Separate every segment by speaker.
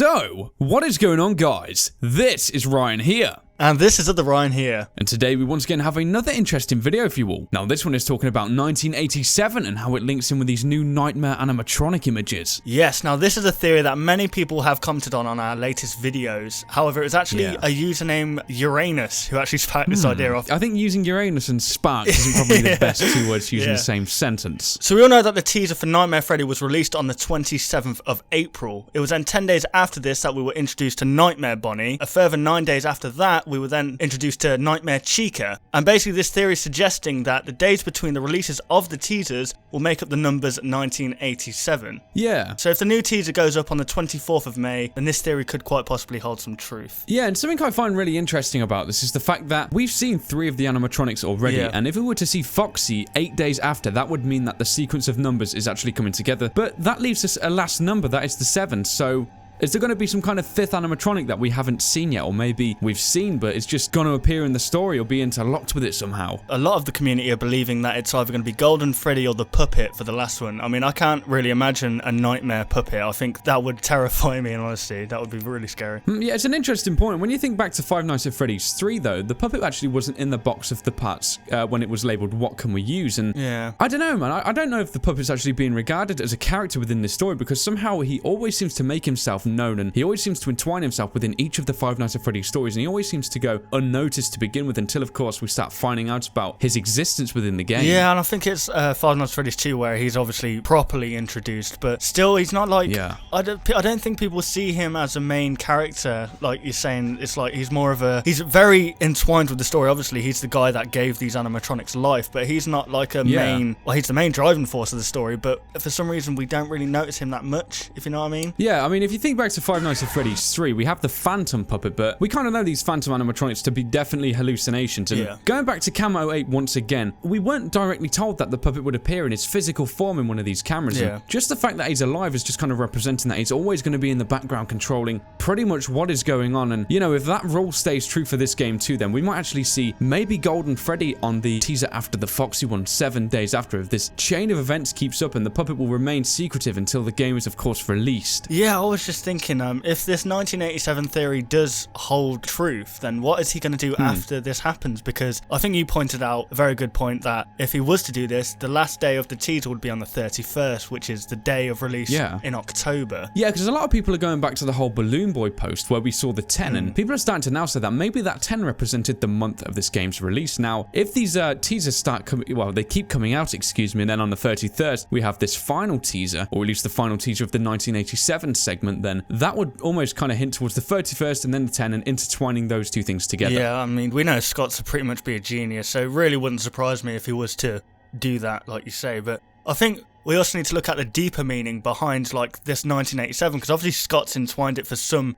Speaker 1: So, what is going on, guys? This is Ryan here.
Speaker 2: And this is the Ryan here.
Speaker 1: And today we once again have another interesting video for you all. Now this one is talking about 1987 and how it links in with these new nightmare animatronic images.
Speaker 2: Yes, now this is a theory that many people have commented on our latest videos. However, it's actually a username Uranus who actually sparked this idea off.
Speaker 1: I think using Uranus and Spark isn't probably the best two words to use in the same sentence.
Speaker 2: So we all know that the teaser for Nightmare Freddy was released on the 27th of April. It was then 10 days after this that we were introduced to Nightmare Bonnie. A further 9 days after that, we were then introduced to Nightmare Chica. And basically this theory is suggesting that the days between the releases of the teasers will make up the numbers 1987.
Speaker 1: Yeah.
Speaker 2: So if the new teaser goes up on the 24th of May, then this theory could quite possibly hold some truth.
Speaker 1: Yeah, and something I find really interesting about this is the fact that we've seen 3 of the animatronics already, and if we were to see Foxy 8 days after, that would mean that the sequence of numbers is actually coming together. But that leaves us a last number, that is the 7, so is there going to be some kind of 5th animatronic that we haven't seen yet, or maybe we've seen but it's just going to appear in the story or be interlocked with it somehow?
Speaker 2: A lot of the community are believing that it's either going to be Golden Freddy or the puppet for the last one. I mean, I can't really imagine a nightmare puppet. I think that would terrify me in honesty. That would be really scary.
Speaker 1: Yeah, it's an interesting point. When you think back to Five Nights at Freddy's 3 though, the puppet actually wasn't in the box of the parts when it was labelled what can we use, and I don't know, man. I don't know if the puppet's actually being regarded as a character within this story, because somehow he always seems to make himself known, and he always seems to entwine himself within each of the Five Nights at Freddy's stories, and he always seems to go unnoticed to begin with until, of course, we start finding out about his existence within the game.
Speaker 2: Yeah, and I think it's Five Nights at Freddy's 2 where he's obviously properly introduced, but still he's not like... I don't think people see him as a main character, like you're saying. It's like he's more of a... He's very entwined with the story. Obviously, he's the guy that gave these animatronics life, but he's not like a main... Well, he's the main driving force of the story, but for some reason we don't really notice him that much, if you know what I mean.
Speaker 1: Yeah, I mean, if you think back to Five Nights at Freddy's 3, we have the Phantom puppet, but we kind of know these Phantom animatronics to be definitely hallucinations. And going back to Camo 8 once again, we weren't directly told that the puppet would appear in his physical form in one of these cameras. And just the fact that he's alive is just kind of representing that he's always going to be in the background controlling pretty much what is going on. And, you know, if that rule stays true for this game too, then we might actually see maybe Golden Freddy on the teaser after the Foxy one 7 days after, if this chain of events keeps up, and the puppet will remain secretive until the game is, of course, released.
Speaker 2: Yeah, I was just thinking, if this 1987 theory does hold truth, then what is he going to do after this happens? Because I think you pointed out a very good point that if he was to do this, the last day of the teaser would be on the 31st, which is the day of release in October. Yeah,
Speaker 1: because a lot of people are going back to the whole Balloon Boy post where we saw the 10, and people are starting to now say that maybe that 10 represented the month of this game's release. Now, if these teasers start coming, well, they keep coming out, excuse me, and then on the 31st we have this final teaser, or at least the final teaser of the 1987 segment, then that would almost kind of hint towards the 31st and then the 10, and intertwining those two things together.
Speaker 2: Yeah, I mean, we know Scott's to pretty much be a genius, so it really wouldn't surprise me if he was to do that, like you say. But I think we also need to look at the deeper meaning behind, like, this 1987, because obviously Scott's entwined it for some,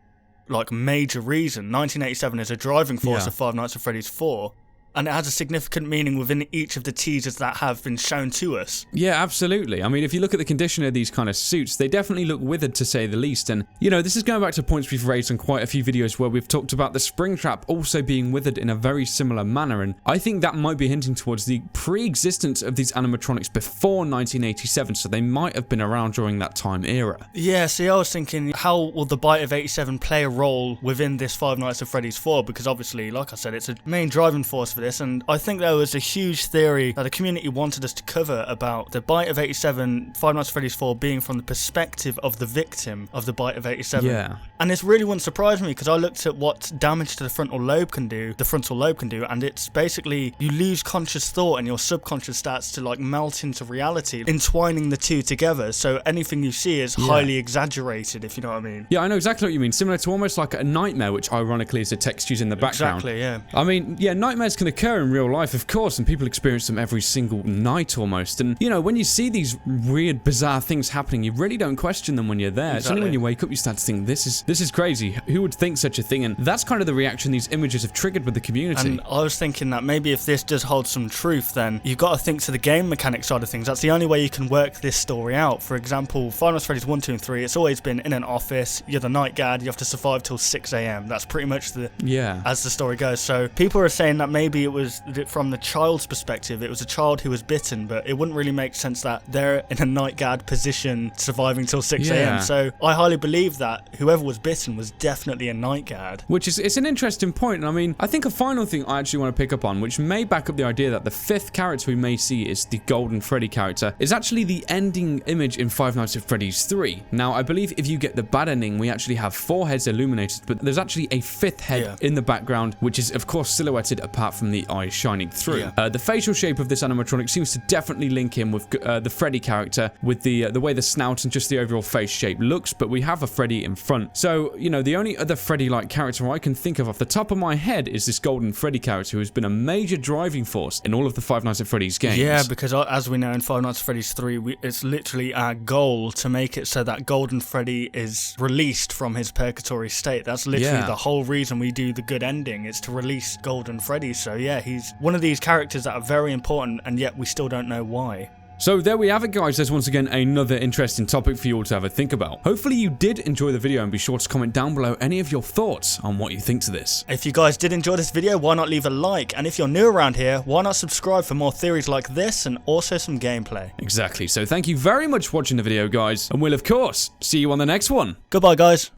Speaker 2: like, major reason. 1987 is a driving force of Five Nights at Freddy's 4. And it has a significant meaning within each of the teasers that have been shown to us.
Speaker 1: Yeah, absolutely. I mean, if you look at the condition of these kind of suits, they definitely look withered, to say the least. And, you know, this is going back to points we've raised on quite a few videos where we've talked about the Springtrap also being withered in a very similar manner. And I think that might be hinting towards the pre-existence of these animatronics before 1987, so they might have been around during that time era.
Speaker 2: Yeah, see, I was thinking, how will the Bite of 87 play a role within this Five Nights at Freddy's 4? Because obviously, like I said, it's a main driving force for this, and I think there was a huge theory that the community wanted us to cover about the Bite of 87, Five Nights at Freddy's 4 being from the perspective of the victim of the Bite of 87.
Speaker 1: Yeah.
Speaker 2: And this really wouldn't surprise me, because I looked at what damage to the frontal lobe can do, and it's basically you lose conscious thought and your subconscious starts to like melt into reality, entwining the two together, so anything you see is highly exaggerated, if you know what I mean.
Speaker 1: Yeah, I know exactly what you mean, similar to almost like a nightmare, which ironically is a text used in the background.
Speaker 2: Exactly, yeah.
Speaker 1: I mean, yeah, nightmares can occur in real life, of course, and people experience them every single night almost. And, you know, when you see these weird, bizarre things happening, you really don't question them when you're there. It's only when you wake up you start to think, this is crazy. Who would think such a thing? And that's kind of the reaction these images have triggered with the community.
Speaker 2: And I was thinking that maybe if this does hold some truth, then you've got to think to the game mechanic side of things. That's the only way you can work this story out. For example, Five Nights at Freddy's 1, 2, and 3, it's always been in an office, you're the night guard, you have to survive till 6 AM. That's pretty much as the story goes. So people are saying that maybe it was from the child's perspective. It was a child who was bitten, but it wouldn't really make sense that they're in a night guard position surviving till 6 a.m. So I highly believe that whoever was bitten was definitely a night guard.
Speaker 1: Which is, it's an interesting point. And I mean, I think a final thing I actually want to pick up on, which may back up the idea that the 5th character we may see is the Golden Freddy character, is actually the ending image in Five Nights at Freddy's 3. Now, I believe if you get the bad ending, we actually have 4 heads illuminated, but there's actually a 5th head in the background, which is of course silhouetted apart from the eyes shining through. The facial shape of this animatronic seems to definitely link in with the Freddy character, with the way the snout and just the overall face shape looks, but we have a Freddy in front. So, you know, the only other Freddy-like character I can think of off the top of my head is this Golden Freddy character, who has been a major driving force in all of the Five Nights at Freddy's games.
Speaker 2: Yeah, because as we know in Five Nights at Freddy's 3, it's literally our goal to make it so that Golden Freddy is released from his purgatory state. That's literally the whole reason we do the good ending, is to release Golden Freddy. So yeah, he's one of these characters that are very important, and yet we still don't know why.
Speaker 1: So there we have it, guys. There's once again another interesting topic for you all to have a think about. Hopefully you did enjoy the video, and be sure to comment down below any of your thoughts on what you think to this.
Speaker 2: If you guys did enjoy this video, why not leave a like? And if you're new around here, why not subscribe for more theories like this and also some gameplay?
Speaker 1: Exactly. So thank you very much for watching the video, guys, and we'll of course see you on the next one.
Speaker 2: Goodbye, guys.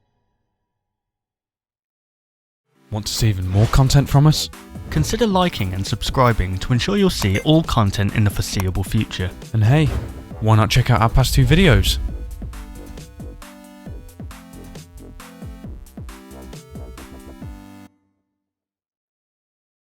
Speaker 1: Want to see even more content from us?
Speaker 2: Consider liking and subscribing to ensure you'll see all content in the foreseeable future.
Speaker 1: And hey, why not check out our past 2 videos?